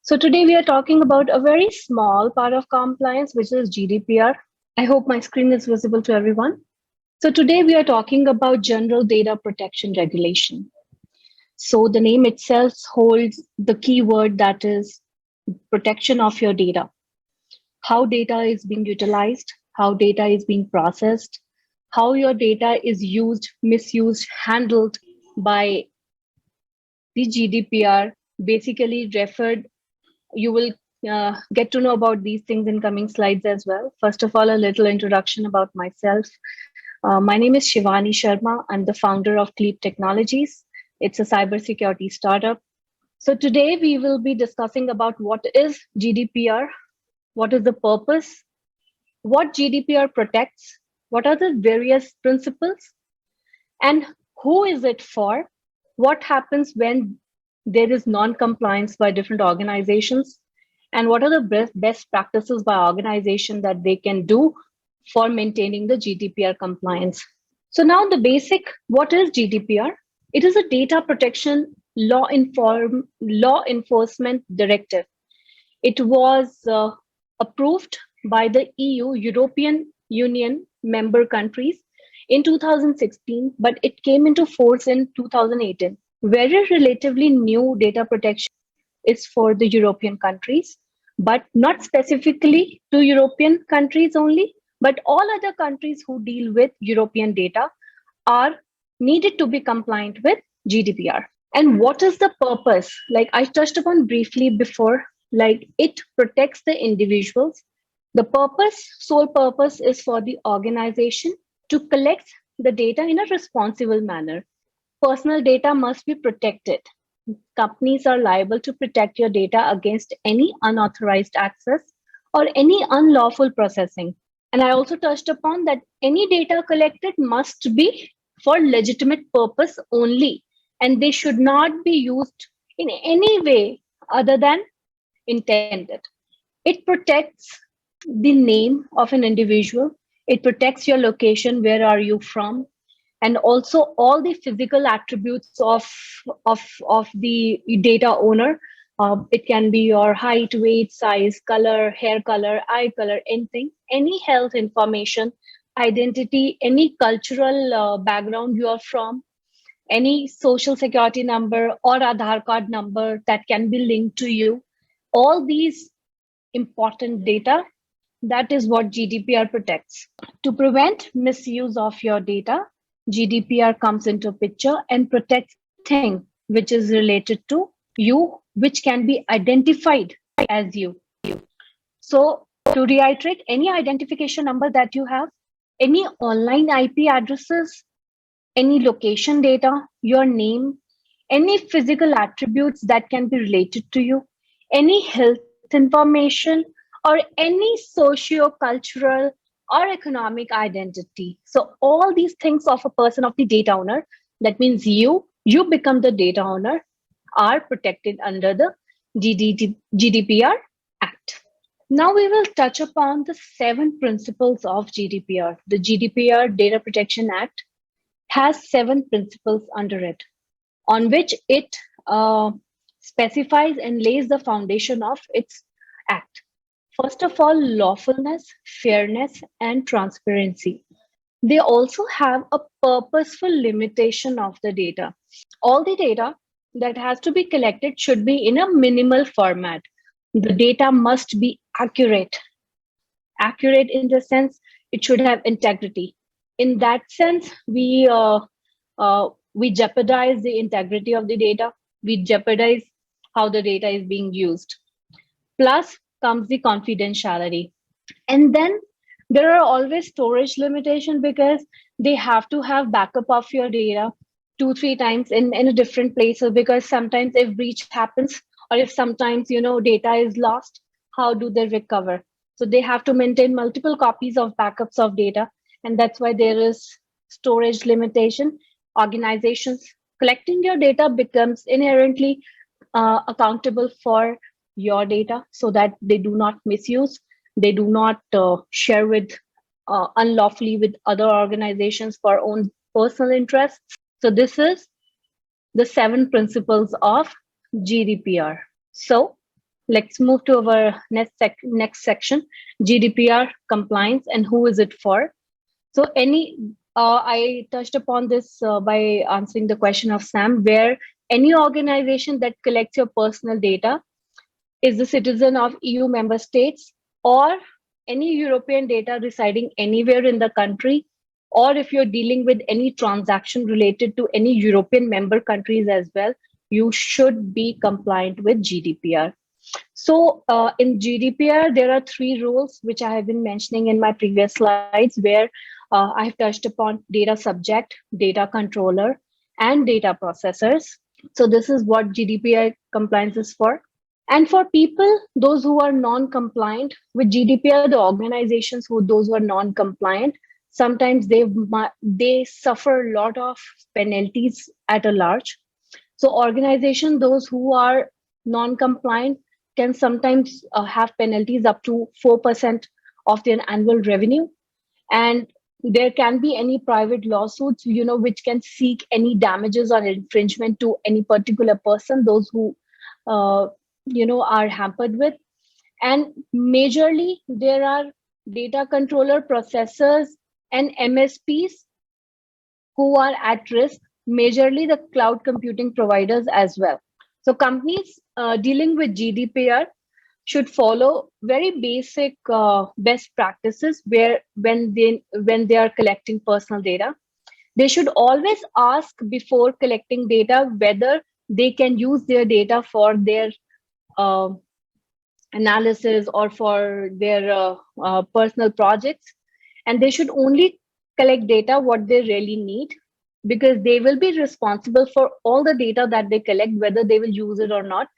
So today we are talking about a very small part of compliance, which is GDPR. I hope my screen is visible to everyone. So today we are talking about General Data Protection Regulation. So the name itself holds the key word that is protection of your data. How data is being utilized, how data is being processed, how your data is used, misused, handled by the GDPR, basically referred. You will get to know about these things in coming slides as well. First of all, a little introduction about myself. My name is Shivani Sharma. I'm the founder of Cleap Technologies. It's a cybersecurity startup. So today we will be discussing about what is GDPR, what is the purpose, what GDPR protects, what are the various principles, and who is it for, what happens when there is non-compliance by different organizations, and what are the best practices by organization that they can do for maintaining the GDPR compliance. So now the basic, what is GDPR? It is a data protection law enforcement directive. It was approved by the EU, European Union member countries in 2016, but it came into force in 2018. Very relatively new data protection is for the European countries, but not specifically to European countries only, but all other countries who deal with European data are needed to be compliant with GDPR. And what is the purpose? Like I touched upon briefly before, like it protects the individuals. The sole purpose is for the organization to collect the data in a responsible manner. Personal data must be protected. Companies are liable to protect your data against any unauthorized access or any unlawful processing. And I also touched upon that any data collected must be for legitimate purpose only, and they should not be used in any way other than intended. It protects the name of an individual. It protects your location, where are you from, and also all the physical attributes of the data owner. It can be your height, weight, size, color, hair color, eye color, anything, any health information, identity, any cultural background you are from, any social security number or Aadhaar card number that can be linked to you. All these important data, that is what GDPR protects. To prevent misuse of your data, GDPR comes into picture and protects thing which is related to you, which can be identified as you. So to reiterate, any identification number that you have, any online IP addresses, any location data, your name, any physical attributes that can be related to you, any health information, or any socio-cultural or economic identity. So all these things of a person, of the data owner, that means you become the data owner, are protected under the GDPR Act. Now we will touch upon the 7 principles of GDPR. The GDPR Data Protection Act has 7 principles under it, on which it specifies and lays the foundation of its act. First of all, lawfulness, fairness, and transparency. They also have a purposeful limitation of the data. All the data that has to be collected should be in a minimal format. The data must be accurate. Accurate in the sense it should have integrity. In that sense, we jeopardize the integrity of the data. We jeopardize how the data is being used. Plus comes the confidentiality. And then there are always storage limitation, because they have to have backup of your data 2-3 times in a different places, because sometimes if breach happens, or if sometimes data is lost, how do they recover? So they have to maintain multiple copies of backups of data, and that's why there is storage limitation. Organizations collecting your data becomes inherently accountable for your data, so that they do not misuse, they do not share with unlawfully with other organizations for own personal interests. So this is the 7 principles of GDPR. So let's move to our next section, GDPR compliance and who is it for. So I touched upon this by answering the question of Sam, where any organization that collects your personal data is a citizen of EU member states or any European data residing anywhere in the country, or if you're dealing with any transaction related to any European member countries as well, you should be compliant with GDPR. So in GDPR, there are three rules which I have been mentioning in my previous slides, where I've touched upon data subject, data controller, and data processors. So this is what GDPR compliance is for. And for people, those who are non-compliant with GDPR, the organizations those who are non-compliant, sometimes they suffer a lot of penalties at a large. So organizations, those who are non-compliant, can sometimes have penalties up to 4% of their annual revenue. And there can be any private lawsuits, which can seek any damages or infringement to any particular person, those who, are hampered with. And majorly, there are data controller processors and MSPs who are at risk, majorly the cloud computing providers as well. So companies dealing with GDPR should follow very basic best practices where when they are collecting personal data. They should always ask before collecting data whether they can use their data for their uh, analysis or for their personal projects. And they should only collect data what they really need, because they will be responsible for all the data that they collect, whether they will use it or not.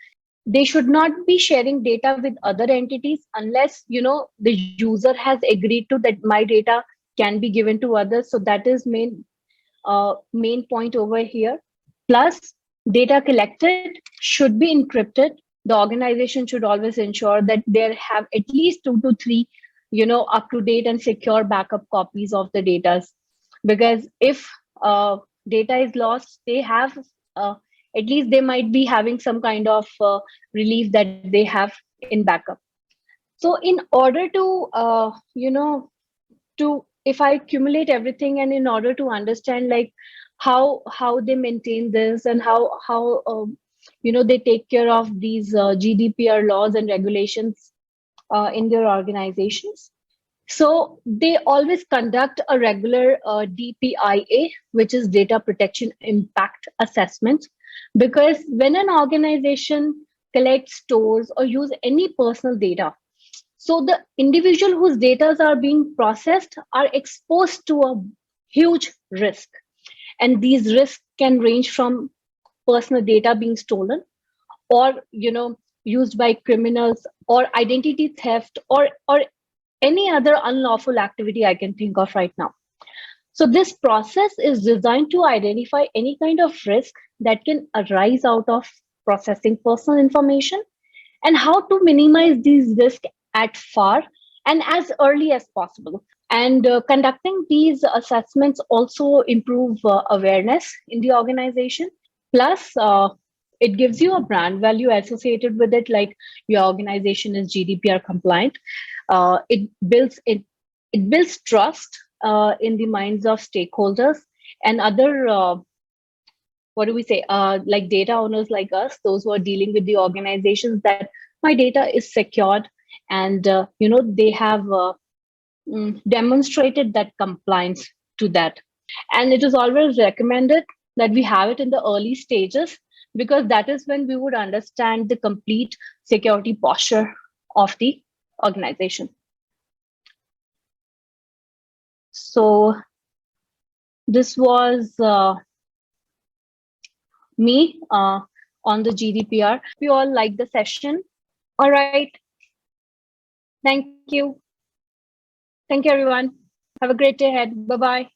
They should not be sharing data with other entities unless the user has agreed to that my data can be given to others. So that is main point over here. Plus, data collected should be encrypted. The organization should always ensure that they have at least 2 to 3 up to date and secure backup copies of the data, because if data is lost, they have at least they might be having some kind of relief that they have in backup. So in order to if I accumulate everything, and in order to understand like how they maintain this and how they take care of these GDPR laws and regulations in their organizations. So they always conduct a regular DPIA, which is data protection impact assessment, because when an organization collects, stores, or use any personal data, so the individual whose data are being processed are exposed to a huge risk. And these risks can range from personal data being stolen, or used by criminals, or identity theft, or any other unlawful activity I can think of right now. So this process is designed to identify any kind of risk that can arise out of processing personal information, and how to minimize these risks at far and as early as possible. And conducting these assessments also improve awareness in the organization. Plus, it gives you a brand value associated with it, like your organization is GDPR compliant. It builds trust in the minds of stakeholders and other what do we say like data owners like us, those who are dealing with the organizations, that my data is secured, and they have demonstrated that compliance to that. And it is always recommended that we have it in the early stages, because that is when we would understand the complete security posture of the organization. So this was me on the GDPR. We all like the session. All right. Thank you. Thank you, everyone. Have a great day ahead. Bye-bye.